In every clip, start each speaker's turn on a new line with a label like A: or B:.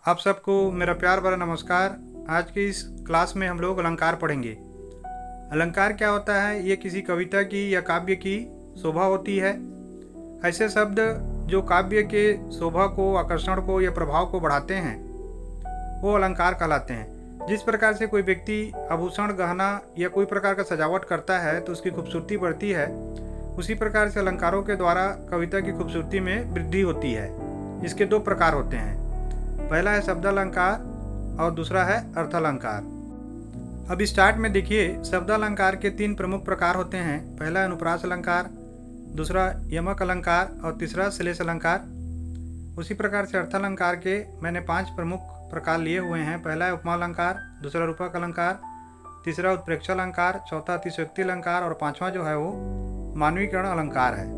A: आप सबको मेरा प्यार भरा नमस्कार। आज की इस क्लास में हम लोग अलंकार पढ़ेंगे। अलंकार क्या होता है? ये किसी कविता की या काव्य की शोभा होती है। ऐसे शब्द जो काव्य के शोभा को, आकर्षण को या प्रभाव को बढ़ाते हैं वो अलंकार कहलाते हैं। जिस प्रकार से कोई व्यक्ति आभूषण, गहना या कोई प्रकार का सजावट करता है तो उसकी खूबसूरती बढ़ती है, उसी प्रकार से अलंकारों के द्वारा कविता की खूबसूरती में वृद्धि होती है। इसके दो प्रकार होते हैं, पहला है शब्दालंकार और दूसरा है अर्थालंकार। अब स्टार्ट में देखिए, शब्दालंकार के तीन प्रमुख प्रकार होते हैं। पहला है अनुप्रास अलंकार, दूसरा यमक अलंकार और तीसरा श्लेष अलंकार। उसी प्रकार से अर्थालंकार के मैंने 5 प्रमुख प्रकार लिए हुए हैं। पहला है उपमा अलंकार, दूसरा रूपक अलंकार, तीसरा उत्प्रेक्षा अलंकार, चौथा अतिशयोक्ति अलंकार और पांचवा जो है वो मानवीकरण अलंकार है।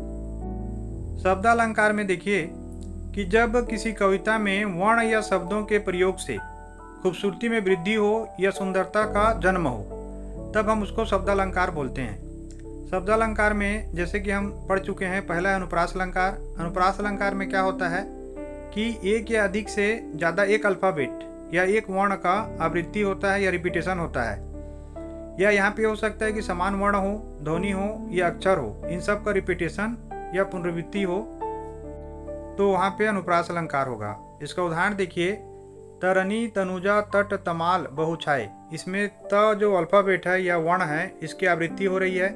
A: शब्दालंकार में देखिए कि जब किसी कविता में वर्ण या शब्दों के प्रयोग से खूबसूरती में वृद्धि हो या सुंदरता का जन्म हो, तब हम उसको शब्दालंकार बोलते हैं। शब्दालंकार में जैसे कि हम पढ़ चुके हैं, पहला है अनुप्रास अलंकार। अनुप्रास अलंकार में क्या होता है कि एक या अधिक से ज़्यादा एक अल्फ़ाबेट या एक वर्ण का आवृत्ति होता है या रिपीटेशन होता है, या यहाँ पे हो सकता है कि समान वर्ण हो, ध्वनि हो या अक्षर हो, इन सब का रिपीटेशन या पुनरावृत्ति हो, तो वहाँ पे अनुप्रास अलंकार होगा। इसका उदाहरण देखिए, तरनी तनुजा तट तमाल बहुछाए। इसमें त जो अल्फ़ाबेट है या वर्ण है, इसकी आवृत्ति हो रही है।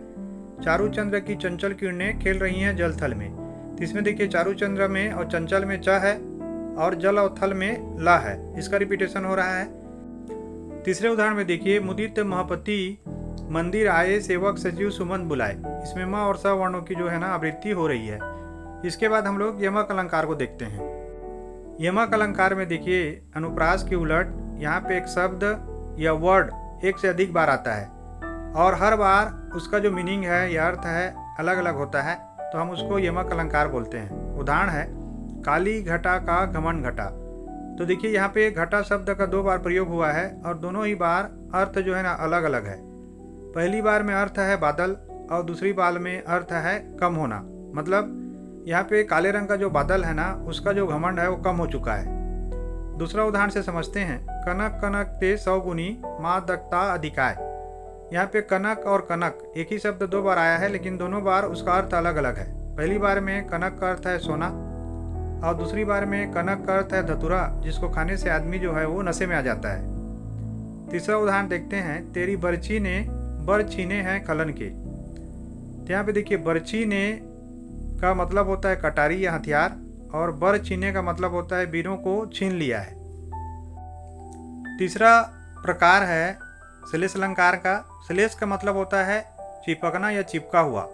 A: चारुचंद्र की चंचल किरणें खेल रही हैं जल थल में। तो इसमें देखिए चारुचंद्र में और चंचल में च है और जल और थल में ला है, इसका रिपीटेशन हो रहा है। तीसरे उदाहरण में देखिए, मुदित महपति मंदिर आए सेवक सचिव सुमन बुलाए। इसमें म और स वर्णों की जो है ना आवृत्ति हो रही है। इसके बाद हम लोग यमक अलंकार को देखते हैं। यमक अलंकार में देखिए, अनुप्रास के उलट यहाँ पे एक शब्द या वर्ड एक से अधिक बार आता है और हर बार उसका जो मीनिंग है या अर्थ है अलग अलग होता है, तो हम उसको यमक अलंकार बोलते हैं। उदाहरण है, काली घटा का घमंड घटा। तो देखिए यहाँ पे घटा शब्द का 2 बार प्रयोग हुआ है और दोनों ही बार अर्थ जो है ना अलग अलग है। पहली बार में अर्थ है बादल और दूसरी बार में अर्थ है कम होना। मतलब यहाँ पे काले रंग का जो बादल है ना, उसका जो घमंड है वो कम हो चुका है। दूसरा उदाहरण से समझते हैं, कनक कनक ते 100 गुनी माँ दक्ता अधिकाय। यहाँ पे कनक और कनक एक ही शब्द 2 बार आया है, लेकिन दोनों बार उसका अर्थ अलग अलग है। पहली बार में कनक का अर्थ है सोना और दूसरी बार में कनक का अर्थ है धतूरा, जिसको खाने से आदमी जो है वो नशे में आ जाता है। तीसरा उदाहरण देखते हैं, तेरी बर्छी ने बर छीने हैं खलन के। तो यहाँ पे देखिए, बर्छी ने का मतलब होता है कटारी या हथियार और बर छीने का मतलब होता है वीरों को छीन लिया है। तीसरा प्रकार है श्लेष अलंकार का। श्लेष का मतलब होता है चिपकना या चिपका हुआ।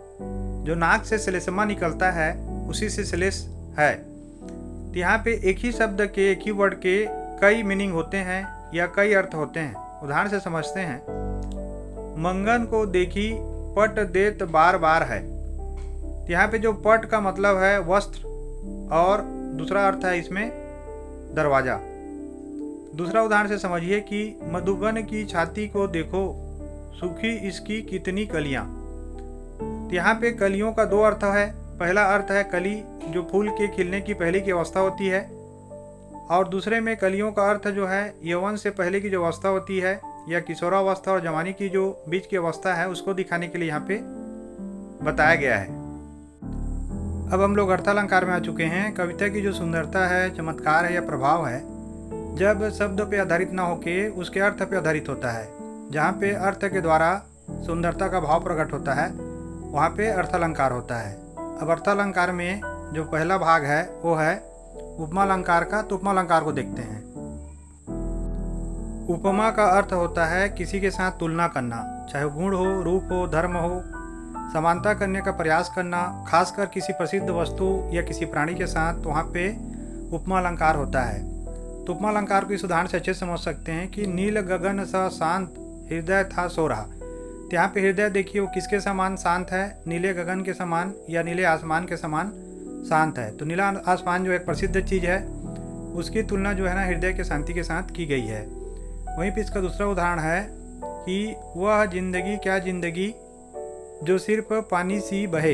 A: जो नाक से श्लेष्मा निकलता है उसी से श्लेष है। तो यहाँ पे एक ही शब्द के, एक ही वर्ड के कई मीनिंग होते हैं या कई अर्थ होते हैं। उदाहरण से समझते हैं, मंगन को देखी पट देत बार बार है। तो यहाँ पे जो पट का मतलब है वस्त्र और दूसरा अर्थ है इसमें दरवाजा। दूसरा उदाहरण से समझिए कि मधुबन की छाती को देखो सूखी इसकी कितनी कलियां। तो यहाँ पे कलियों का 2 अर्थ है। पहला अर्थ है कली, जो फूल के खिलने की पहले की अवस्था होती है, और दूसरे में कलियों का अर्थ जो है यौवन से पहले की जो अवस्था होती है या किशोरावस्था और जवानी की जो बीच की अवस्था है, उसको दिखाने के लिए यहाँ पे बताया गया है। अब हम लोग अर्थालंकार में आ चुके हैं। कविता की जो सुंदरता है, चमत्कार है या प्रभाव है, जब शब्द पे आधारित ना होके उसके अर्थ पे आधारित होता है। जहाँ पे अर्थ के द्वारा सुंदरता का भाव प्रकट होता है, वहाँ पे अर्थालंकार होता है। अब अर्थालंकार में जो पहला भाग है वो है उपमा अलंकार का। तो उपमा अलंकार को देखते हैं। उपमा का अर्थ होता है किसी के साथ तुलना करना, चाहे गुण हो, रूप हो, धर्म हो, समानता करने का प्रयास करना, खासकर किसी प्रसिद्ध वस्तु या किसी प्राणी के साथ, तो वहाँ पे उपमा अलंकार होता है। तो उपमा अलंकार को इस उदाहरण से अच्छे समझ सकते हैं कि नील गगन सा शांत हृदय था सो रहा। तो यहाँ पे हृदय देखिए वो किसके समान शांत है? नीले गगन के समान या नीले आसमान के समान शांत है। तो नीला आसमान जो एक प्रसिद्ध चीज़ है, उसकी तुलना जो है ना हृदय के शांति के साथ की गई है। वहीं पे इसका दूसरा उदाहरण है कि वह जिंदगी क्या जिंदगी जो सिर्फ पानी सी बहे।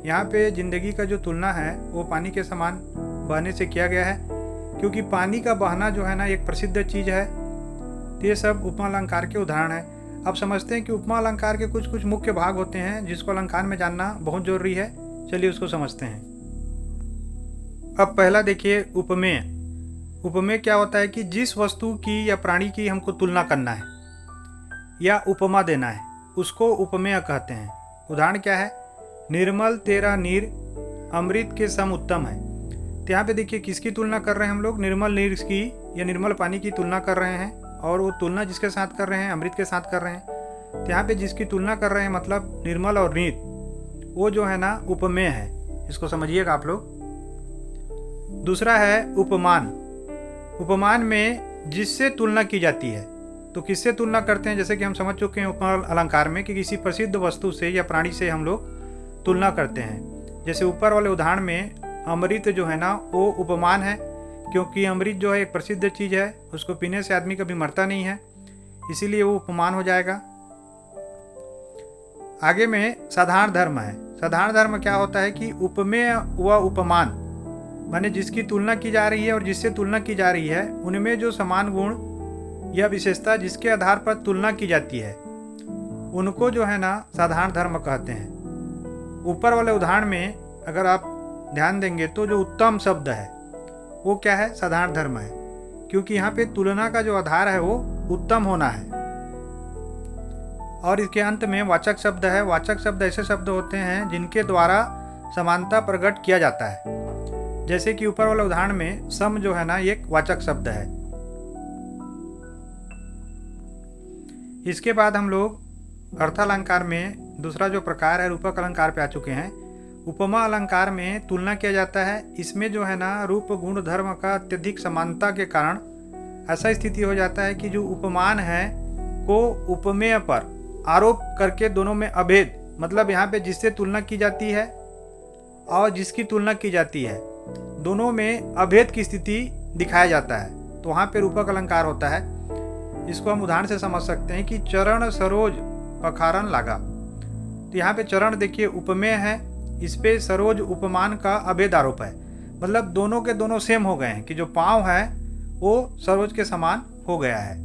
A: यहाँ पे जिंदगी का जो तुलना है वो पानी के समान बहने से किया गया है, क्योंकि पानी का बहना जो है ना एक प्रसिद्ध चीज़ है। तो ये सब उपमा अलंकार के उदाहरण है। अब समझते हैं कि उपमा अलंकार के कुछ कुछ मुख्य भाग होते हैं जिसको अलंकार में जानना बहुत जरूरी है। चलिए उसको समझते हैं। अब पहला देखिए उपमेय। उपमेय क्या होता है कि जिस वस्तु की या प्राणी की हमको तुलना करना है या उपमा देना है उसको उपमेय कहते हैं। उदाहरण क्या है? निर्मल तेरा नीर अमृत के सम उत्तम है। तो यहाँ पे देखिए किसकी तुलना कर रहे हैं हम लोग? निर्मल नीर की या निर्मल पानी की तुलना कर रहे हैं। और वो तुलना जिसके साथ कर रहे हैं? अमृत के साथ कर रहे हैं। तो यहाँ पे जिसकी तुलना कर रहे हैं मतलब निर्मल और नीर, वो जो है ना उपमेय है। इसको समझिएगा आप लोग। दूसरा है उपमान। उपमान में जिससे तुलना की जाती है। तो किससे तुलना करते हैं? जैसे कि हम समझ चुके हैं उपमा अलंकार में कि किसी प्रसिद्ध वस्तु से या प्राणी से हम लोग तुलना करते हैं। जैसे ऊपर वाले उदाहरण में अमृत जो है ना वो उपमान है, क्योंकि अमृत जो है एक प्रसिद्ध चीज़ है, उसको पीने से आदमी कभी मरता नहीं है, इसीलिए वो उपमान हो जाएगा। आगे में साधारण धर्म है। साधारण धर्म क्या होता है कि उपमेय व उपमान माने जिसकी तुलना की जा रही है और जिससे तुलना की जा रही है उनमें जो समान गुण या विशेषता जिसके आधार पर तुलना की जाती है उनको जो है ना साधारण धर्म कहते हैं। ऊपर वाले उदाहरण में अगर आप ध्यान देंगे तो जो उत्तम शब्द है वो क्या है? साधारण धर्म है, क्योंकि यहाँ पे तुलना का जो आधार है वो उत्तम होना है। और इसके अंत में वाचक शब्द है। वाचक शब्द ऐसे शब्द होते हैं जिनके द्वारा समानता प्रकट किया जाता है। जैसे कि ऊपर वाले उदाहरण में सम जो है ना एक वाचक शब्द है। इसके बाद हम लोग अर्थालंकार में दूसरा जो प्रकार है रूपक अलंकार पे आ चुके हैं। उपमा अलंकार में तुलना किया जाता है। इसमें जो है ना रूप गुण धर्म का अत्यधिक समानता के कारण ऐसा स्थिति हो जाता है कि जो उपमान है को उपमेय पर आरोप करके दोनों में अभेद, मतलब यहाँ पे जिससे तुलना की जाती है और जिसकी तुलना की जाती है दोनों में अभेद की स्थिति दिखाया जाता है, तो वहाँ पे रूपक अलंकार होता है। इसको हम उदाहरण से समझ सकते हैं कि चरण सरोज पखारन लागा। तो यहाँ पे चरण देखिए उपमेय है, इस पे सरोज उपमान का अभेद आरोप है, मतलब दोनों के दोनों सेम हो गए हैं कि जो पाँव है वो सरोज के समान हो गया है।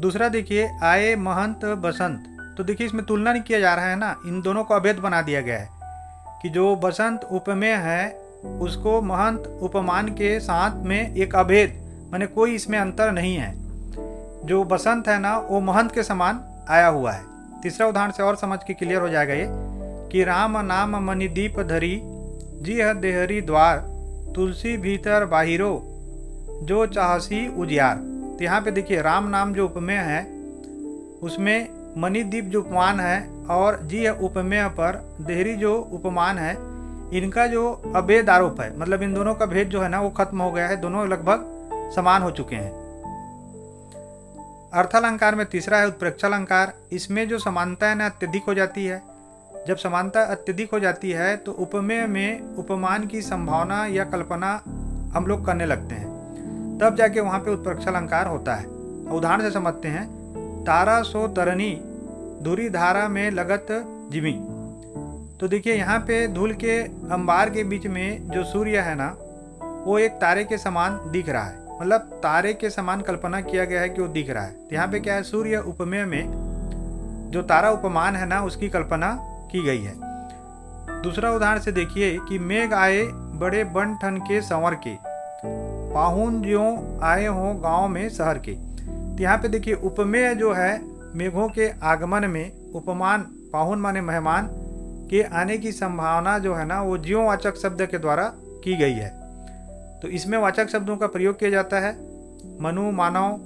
A: दूसरा देखिए आए महंत बसंत। तो देखिए इसमें तुलना नहीं किया जा रहा है ना, इन दोनों को अभेद बना दिया गया है कि जो बसंत उपमेय है उसको महंत उपमान के साथ में एक अभेद माने कोई इसमें अंतर नहीं है। जो बसंत है ना वो महंत के समान आया हुआ है। तीसरा उदाहरण से और समझ के क्लियर हो जाएगा ये कि राम नाम मणिदीप धरी जी ह देहरी द्वार तुलसी भीतर बाहिरो जो चाहसी उजियार। तो यहाँ पे देखिए राम नाम जो उपमेय है उसमें मणिदीप जो उपमान है और जी उपमेय पर देहरी जो उपमान है, इनका जो अभेद आरोप है, मतलब इन दोनों का भेद जो है ना वो खत्म हो गया है, दोनों लगभग समान हो चुके हैं। अर्थालंकार में तीसरा है उत्प्रेक्षा अलंकार। इसमें जो समानता है ना अत्यधिक हो जाती है। जब समानता अत्यधिक हो जाती है तो उपमेय में उपमान की संभावना या कल्पना हम लोग करने लगते हैं, तब जाके वहाँ पे उत्प्रेक्षा अलंकार होता है। उदाहरण से समझते हैं। तारा सो तरनी धुरी धारा में लगत जिमी। तो देखिए यहाँ पे धूल के अंबार के बीच में जो सूर्य है ना वो एक तारे के समान दिख रहा है, मतलब तारे के समान कल्पना किया गया है कि वो दिख रहा है। तो यहाँ पे क्या है, सूर्य उपमेय में जो तारा उपमान है ना उसकी कल्पना की गई है। दूसरा उदाहरण से देखिए कि मेघ आए बड़े बन ठन के संवर के पाहुन ज्यों आए हों गांव में शहर के। तो यहाँ पे देखिए उपमेय जो है मेघों के आगमन में उपमान पाहुन माने मेहमान के आने की संभावना जो है ना वो ज्यों वाचक शब्द के द्वारा की गई है। तो इसमें वाचक शब्दों का प्रयोग किया जाता है। मनु मानव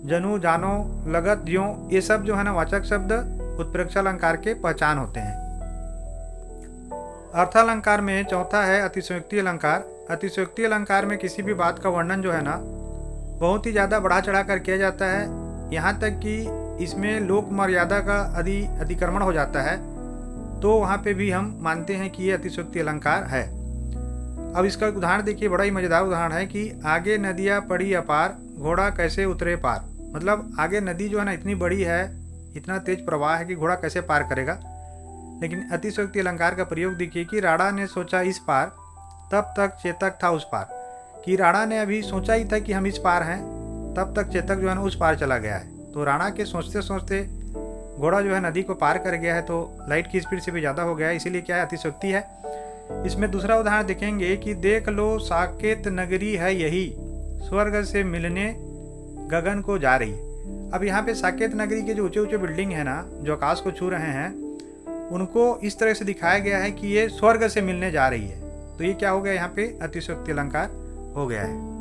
A: जनु जानो लगत ज्यों, ये सब जो है ना वाचक शब्द उत्प्रेक्षा अलंकार के पहचान होते हैं। अर्थालंकार में चौथा है अतिशयोक्ति अलंकार। अतिशयोक्ति अलंकार में किसी भी बात का वर्णन जो है ना बहुत ही ज़्यादा बढ़ा चढ़ा कर किया जाता है, यहाँ तक कि इसमें लोक मर्यादा का अतिक्रमण हो जाता है। तो वहाँ पे भी हम मानते हैं कि ये अतिशयोक्ति अलंकार है। अब इसका उदाहरण देखिए, बड़ा ही मज़ेदार उदाहरण है कि आगे नदियाँ पड़ी अपार घोड़ा कैसे उतरे पार। मतलब आगे नदी जो है ना इतनी बड़ी है, इतना तेज प्रवाह है कि घोड़ा कैसे पार करेगा। लेकिन अतिशयोक्ति अलंकार का प्रयोग देखिए कि राणा ने सोचा इस पार तब तक चेतक था उस पार। कि राणा ने अभी सोचा ही था कि हम इस पार हैं, तब तक चेतक जो है ना उस पार चला गया है। तो राणा के सोचते सोचते घोड़ा जो है नदी को पार कर गया है, तो लाइट की स्पीड से भी ज़्यादा हो गया है, इसीलिए क्या है, अतिशयोक्ति है। इसमें दूसरा उदाहरण देखेंगे कि देख लो साकेत नगरी है यही, स्वर्ग से मिलने गगन को जा रही है। अब यहाँ पे साकेत नगरी के जो ऊंचे ऊंचे बिल्डिंग है ना, जो आकाश को छू रहे हैं, उनको इस तरह से दिखाया गया है कि ये स्वर्ग से मिलने जा रही है। तो ये क्या हो गया, यहाँ पे अतिशयोक्ति अलंकार हो गया है।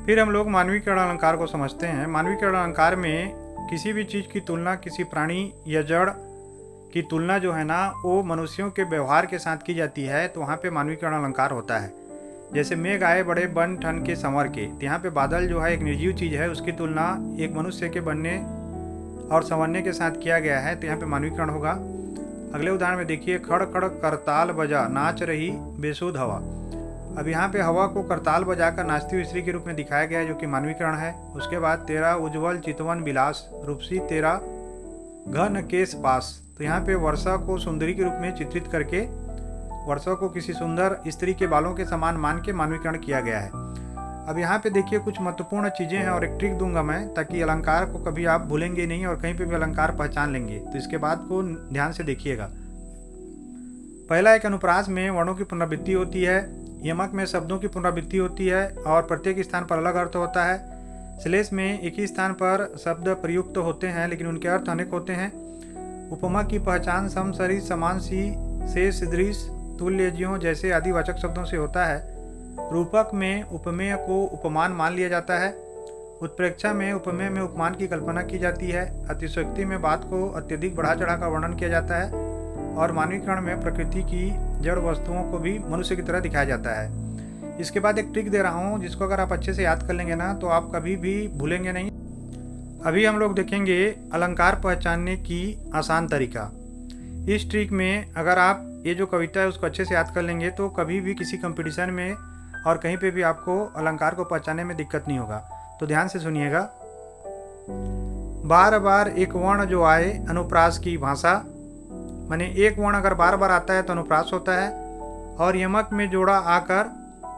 A: फिर हम लोग मानवीकरण अलंकार को समझते हैं। मानवीकरण अलंकार में किसी भी चीज़ की तुलना, किसी प्राणी या जड़ की तुलना जो है ना वो मनुष्यों के व्यवहार के साथ की जाती है, तो वहाँ पे मानवीकरण अलंकार होता है। जैसे मेघ आए बड़े बन ठन के संवर के, तो यहाँ पे बादल जो है एक निर्जीव चीज़ है, उसकी तुलना एक मनुष्य के बनने और संवरने के साथ किया गया है, तो यहाँ पे मानवीकरण होगा। अगले उदाहरण में देखिए, खड़ खड़ करताल बजा नाच रही बेसुध हवा। अब यहाँ पे हवा को करताल बजाकर नाचती हुई स्त्री के रूप में दिखाया गया है, जो कि मानवीकरण है। उसके बाद तेरा उज्ज्वल चितवन विलास रूपसी तेरा घन केस पास, तो यहाँ पे वर्षा को सुंदरी के रूप में चित्रित करके वर्षा को किसी सुंदर स्त्री के बालों के समान मान के मानवीकरण किया गया है। अब यहाँ पे देखिए कुछ महत्वपूर्ण चीज़ें हैं और एक ट्रिक दूंगा मैं, ताकि अलंकार को कभी आप भूलेंगे नहीं और कहीं पे भी अलंकार पहचान लेंगे। तो इसके बाद को ध्यान से देखिएगा। पहला, एक अनुप्रास में वर्णों की पुनरावृत्ति होती है, यमक में शब्दों की पुनरावृत्ति होती है और प्रत्येक स्थान पर अलग अर्थ होता है। श्लेष में एक ही स्थान पर शब्द प्रयुक्त होते हैं लेकिन उनके अर्थ अनेक होते हैं। उपमा की पहचान सम सरिस समान सी से सदृश तुल्य ज्यों जैसे आदि वाचक शब्दों से होता है। रूपक में उपमेय को उपमान मान लिया जाता है। उत्प्रेक्षा में उपमेय में उपमान की कल्पना की जाती है। अतिशयोक्ति में बात को अत्यधिक बढ़ा चढ़ाकर वर्णन किया जाता है और मानवीकरण में प्रकृति की जड़ वस्तुओं को भी मनुष्य की तरह दिखाया जाता है। इसके बाद एक ट्रिक दे रहा हूँ, जिसको अगर आप अच्छे से याद कर लेंगे ना तो आप कभी भी भूलेंगे नहीं। अभी हम लोग देखेंगे अलंकार पहचानने की आसान तरीका। इस ट्रिक में अगर आप ये जो कविता है उसको अच्छे से याद कर लेंगे तो कभी भी किसी कंपटीशन में और कहीं पे भी आपको अलंकार को पहचानने में दिक्कत नहीं होगा। तो ध्यान से सुनिएगा। बार बार एक वर्ण जो आए अनुप्रास की भाषा, माने एक वर्ण अगर बार बार आता है तो अनुप्रास होता है। और यमक में जोड़ा आकर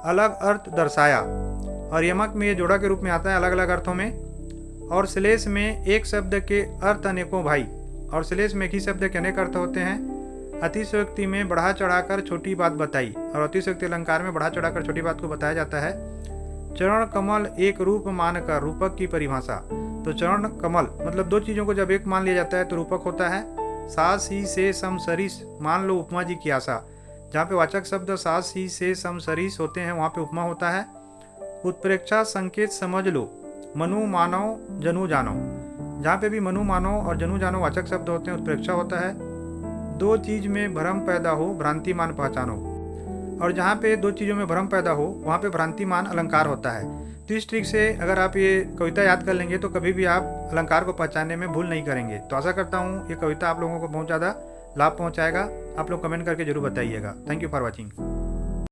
A: अलग अर्थ दर्शाया, और यमक में ये जोड़ा के रूप में आता है अलग अलग अर्थों में। और श्लेष में एक शब्द के अर्थ अनेकों भाई, और श्लेष में एक ही शब्द के अनेक अर्थ होते हैं। अतिशयोक्ति में बढ़ा चढ़ाकर छोटी बात बताई, और अतिशयोक्ति अलंकार में बढ़ा चढ़ाकर छोटी बात को बताया जाता है। चरण कमल एक रूप मानकर रूपक की परिभाषा, तो चरण कमल मतलब दो चीज़ों को जब एक मान लिया जाता है तो रूपक होता है। सास ही से सम सरिस मान लो उपमा जी की आशा, जहाँ पे वाचक शब्द सास ही से सम सरिस होते हैं वहाँ पे उपमा होता है। उत्प्रेक्षा संकेत समझ लो मनु मानव जनु जानो, जहाँ पे भी मनु मानो और जनु जानो वाचक शब्द होते हैं उत्प्रेक्षा होता है। दो चीज में भ्रम पैदा हो भ्रांतिमान पहचानो, और जहाँ पे दो चीज़ों में भ्रम पैदा हो वहाँ पे भ्रांतिमान अलंकार होता है। तो इस ट्रिक से अगर आप ये कविता याद कर लेंगे तो कभी भी आप अलंकार को पहचानने में भूल नहीं करेंगे। तो आशा करता हूँ ये कविता आप लोगों को बहुत ज़्यादा लाभ पहुँचाएगा। आप लोग कमेंट करके जरूर बताइएगा। Thank you for watching.